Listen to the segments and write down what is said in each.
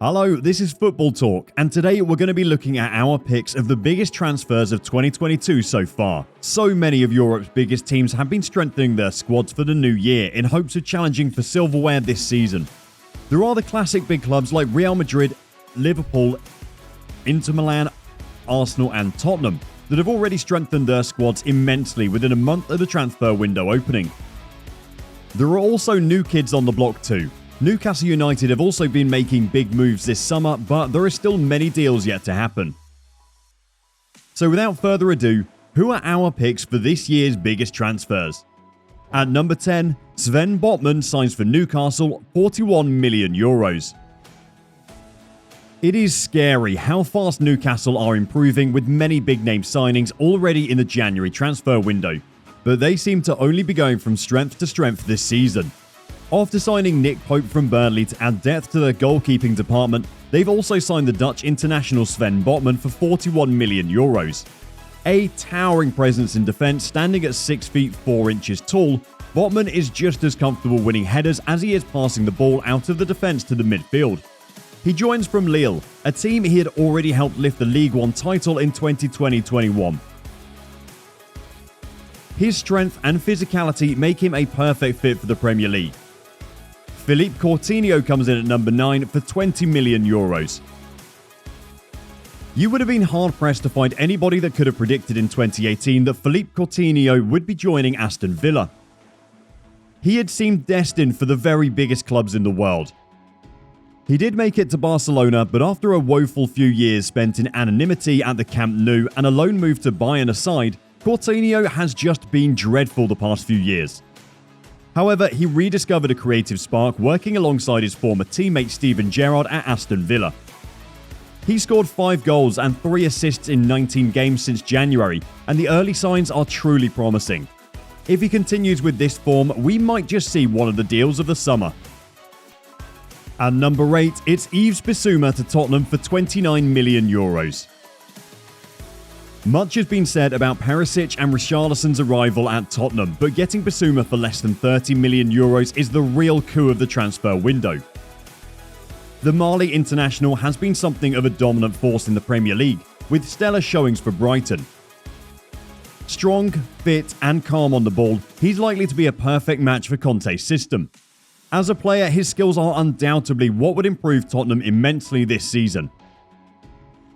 Hello, this is Football Talk, and today we're going to be looking at our picks of the biggest transfers of 2022 so far. So many of Europe's biggest teams have been strengthening their squads for the new year in hopes of challenging for silverware this season. There are the classic big clubs like Real Madrid, Liverpool, Inter Milan, Arsenal and Tottenham that have already strengthened their squads immensely within a month of the transfer window opening. There are also new kids on the block too. Newcastle United have also been making big moves this summer, but there are still many deals yet to happen. So without further ado, who are our picks for this year's biggest transfers? At number 10, Sven Botman signs for Newcastle, €41 million. It is scary how fast Newcastle are improving with many big name signings already in the January transfer window, but they seem to only be going from strength to strength this season. After signing Nick Pope from Burnley to add depth to their goalkeeping department, they've also signed the Dutch international Sven Botman for €41 million. A towering presence in defence, standing at 6 feet 4 inches tall, Botman is just as comfortable winning headers as he is passing the ball out of the defence to the midfield. He joins from Lille, a team he had already helped lift the League One title in 2020-21. His strength and physicality make him a perfect fit for the Premier League. Philippe Coutinho comes in at number 9 for €20 million. You would have been hard-pressed to find anybody that could have predicted in 2018 that Philippe Coutinho would be joining Aston Villa. He had seemed destined for the very biggest clubs in the world. He did make it to Barcelona, but after a woeful few years spent in anonymity at the Camp Nou and a loan move to Bayern aside, Coutinho has just been dreadful the past few years. However, he rediscovered a creative spark working alongside his former teammate Steven Gerrard at Aston Villa. He scored 5 goals and 3 assists in 19 games since January, and the early signs are truly promising. If he continues with this form, we might just see one of the deals of the summer. At number 8, it's Yves Bissouma to Tottenham for €29 million. Much has been said about Perisic and Richarlison's arrival at Tottenham, but getting Bissouma for less than €30 million is the real coup of the transfer window. The Mali international has been something of a dominant force in the Premier League, with stellar showings for Brighton. Strong, fit and calm on the ball, he's likely to be a perfect match for Conte's system. As a player, his skills are undoubtedly what would improve Tottenham immensely this season.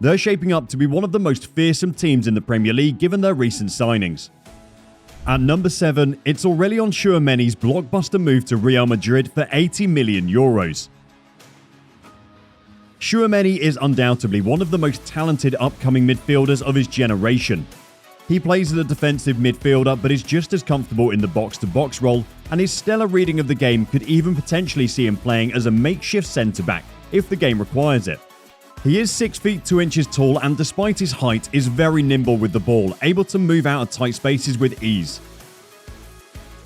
They're shaping up to be one of the most fearsome teams in the Premier League given their recent signings. At number 7, it's Aurélien Tchouameni's blockbuster move to Real Madrid for €80 million. Tchouameni is undoubtedly one of the most talented upcoming midfielders of his generation. He plays as a defensive midfielder but is just as comfortable in the box-to-box role, and his stellar reading of the game could even potentially see him playing as a makeshift centre-back if the game requires it. He is 6 feet 2 inches tall and despite his height is very nimble with the ball, able to move out of tight spaces with ease.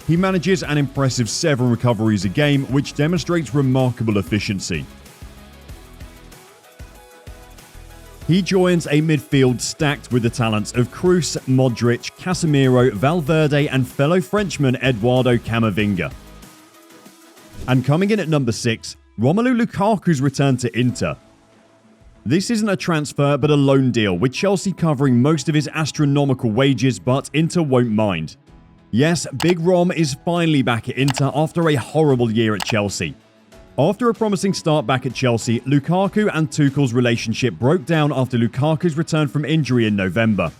He manages an impressive 7 recoveries a game, which demonstrates remarkable efficiency. He joins a midfield stacked with the talents of Kroos, Modric, Casemiro, Valverde and fellow Frenchman Eduardo Camavinga. And coming in at number 6, Romelu Lukaku's return to Inter. This isn't a transfer but a loan deal, with Chelsea covering most of his astronomical wages, but Inter won't mind. Yes, Big Rom is finally back at Inter after a horrible year at Chelsea. After a promising start back at Chelsea, Lukaku and Tuchel's relationship broke down after Lukaku's return from injury in November.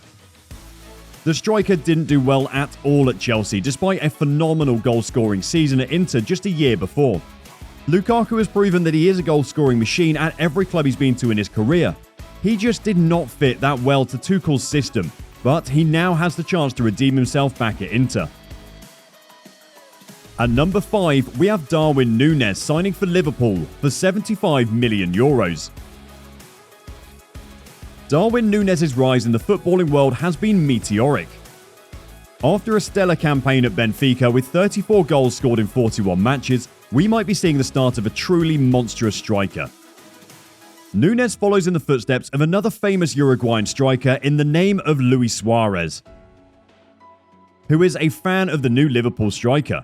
The striker didn't do well at all at Chelsea, despite a phenomenal goal-scoring season at Inter just a year before. Lukaku has proven that he is a goal-scoring machine at every club he's been to in his career. He just did not fit that well to Tuchel's system, but he now has the chance to redeem himself back at Inter. At number 5, we have Darwin Núñez signing for Liverpool for €75 million. Darwin Núñez's rise in the footballing world has been meteoric. After a stellar campaign at Benfica with 34 goals scored in 41 matches, we might be seeing the start of a truly monstrous striker. Núñez follows in the footsteps of another famous Uruguayan striker in the name of Luis Suarez, who is a fan of the new Liverpool striker.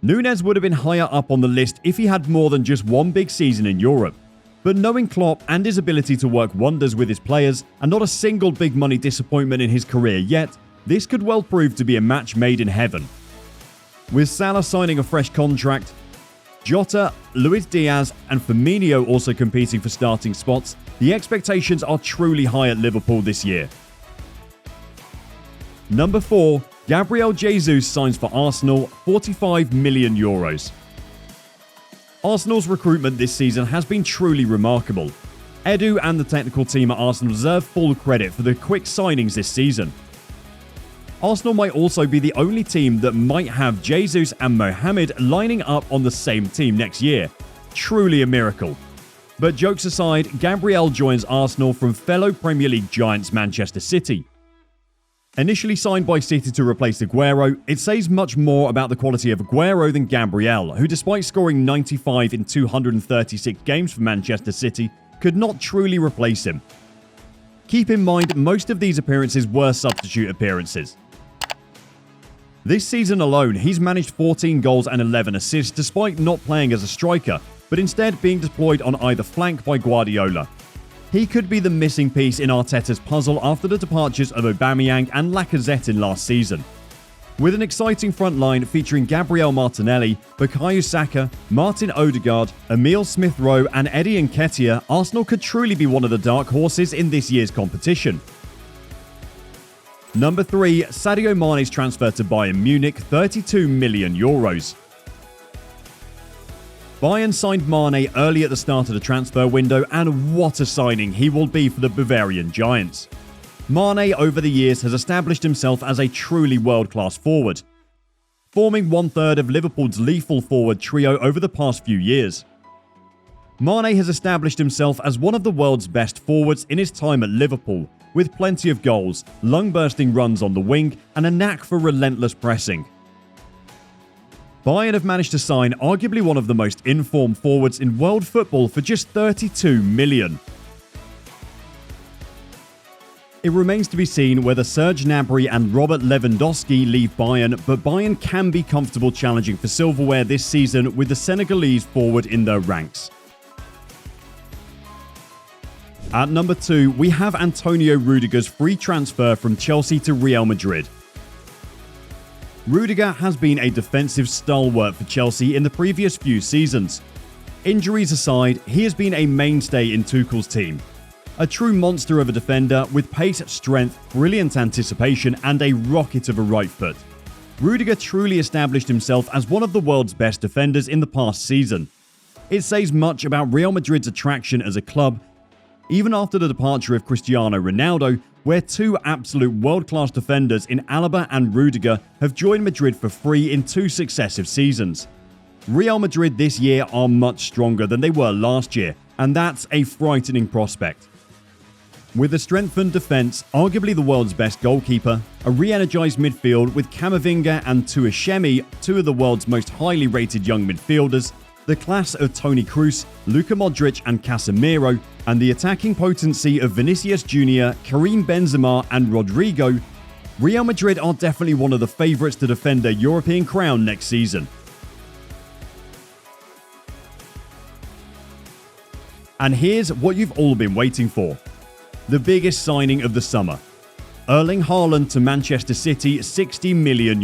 Núñez would have been higher up on the list if he had more than just one big season in Europe. But knowing Klopp and his ability to work wonders with his players, and not a single big money disappointment in his career yet, this could well prove to be a match made in heaven. With Salah signing a fresh contract, Jota, Luis Diaz and Firmino also competing for starting spots, the expectations are truly high at Liverpool this year. Number 4, Gabriel Jesus signs for Arsenal, €45 million. Arsenal's recruitment this season has been truly remarkable. Edu and the technical team at Arsenal deserve full credit for the quick signings this season. Arsenal might also be the only team that might have Jesus and Mohamed lining up on the same team next year. Truly a miracle. But jokes aside, Gabriel joins Arsenal from fellow Premier League giants Manchester City. Initially signed by City to replace Aguero, it says much more about the quality of Aguero than Gabriel, who despite scoring 95 in 236 games for Manchester City, could not truly replace him. Keep in mind, most of these appearances were substitute appearances. This season alone, he's managed 14 goals and 11 assists despite not playing as a striker, but instead being deployed on either flank by Guardiola. He could be the missing piece in Arteta's puzzle after the departures of Aubameyang and Lacazette in last season. With an exciting front line featuring Gabriel Martinelli, Bukayo Saka, Martin Odegaard, Emile Smith-Rowe and Eddie Nketiah, Arsenal could truly be one of the dark horses in this year's competition. Number 3, Sadio Mane's transfer to Bayern Munich, €32 million. Bayern signed Mane early at the start of the transfer window, and what a signing he will be for the Bavarian Giants. Mane over the years has established himself as a truly world-class forward, forming one-third of Liverpool's lethal forward trio over the past few years. Mane has established himself as one of the world's best forwards in his time at Liverpool, with plenty of goals, lung-bursting runs on the wing, and a knack for relentless pressing. Bayern have managed to sign arguably one of the most informed forwards in world football for just $32 million. It remains to be seen whether Serge Gnabry and Robert Lewandowski leave Bayern, but Bayern can be comfortable challenging for silverware this season with the Senegalese forward in their ranks. At number 2, we have Antonio Rudiger's free transfer from Chelsea to Real Madrid. Rudiger has been a defensive stalwart for Chelsea in the previous few seasons. Injuries aside, he has been a mainstay in Tuchel's team. A true monster of a defender with pace, strength, brilliant anticipation and a rocket of a right foot. Rudiger truly established himself as one of the world's best defenders in the past season. It says much about Real Madrid's attraction as a club, even after the departure of Cristiano Ronaldo, where two absolute world-class defenders in Alaba and Rudiger have joined Madrid for free in 2 successive seasons. Real Madrid this year are much stronger than they were last year, and that's a frightening prospect. With a strengthened defence, arguably the world's best goalkeeper, a re-energised midfield with Camavinga and Tuishemi, two of the world's most highly rated young midfielders, the class of Toni Kroos, Luka Modric and Casemiro, and the attacking potency of Vinicius Jr., Karim Benzema and Rodrigo, Real Madrid are definitely one of the favourites to defend their European crown next season. And here's what you've all been waiting for. The biggest signing of the summer. Erling Haaland to Manchester City, €60 million.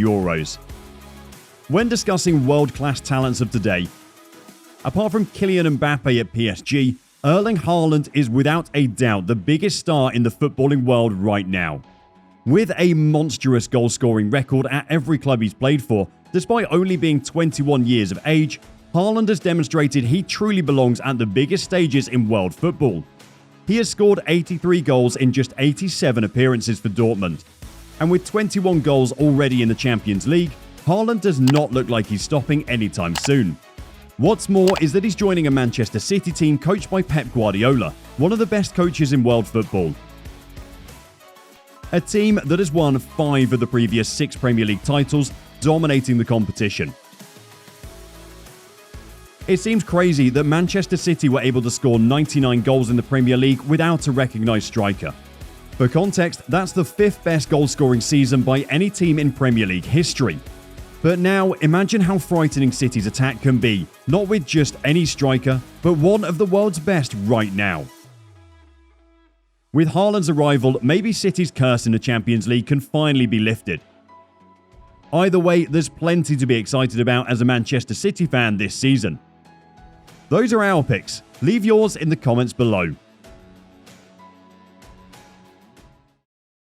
When discussing world-class talents of today, apart from Kylian Mbappe at PSG, Erling Haaland is without a doubt the biggest star in the footballing world right now. With a monstrous goal-scoring record at every club he's played for, despite only being 21 years of age, Haaland has demonstrated he truly belongs at the biggest stages in world football. He has scored 83 goals in just 87 appearances for Dortmund. And with 21 goals already in the Champions League, Haaland does not look like he's stopping anytime soon. What's more is that he's joining a Manchester City team coached by Pep Guardiola, one of the best coaches in world football. A team that has won 5 of the previous 6 Premier League titles, dominating the competition. It seems crazy that Manchester City were able to score 99 goals in the Premier League without a recognised striker. For context, that's the 5th best goal-scoring season by any team in Premier League history. But now, imagine how frightening City's attack can be, not with just any striker, but one of the world's best right now. With Haaland's arrival, maybe City's curse in the Champions League can finally be lifted. Either way, there's plenty to be excited about as a Manchester City fan this season. Those are our picks. Leave yours in the comments below.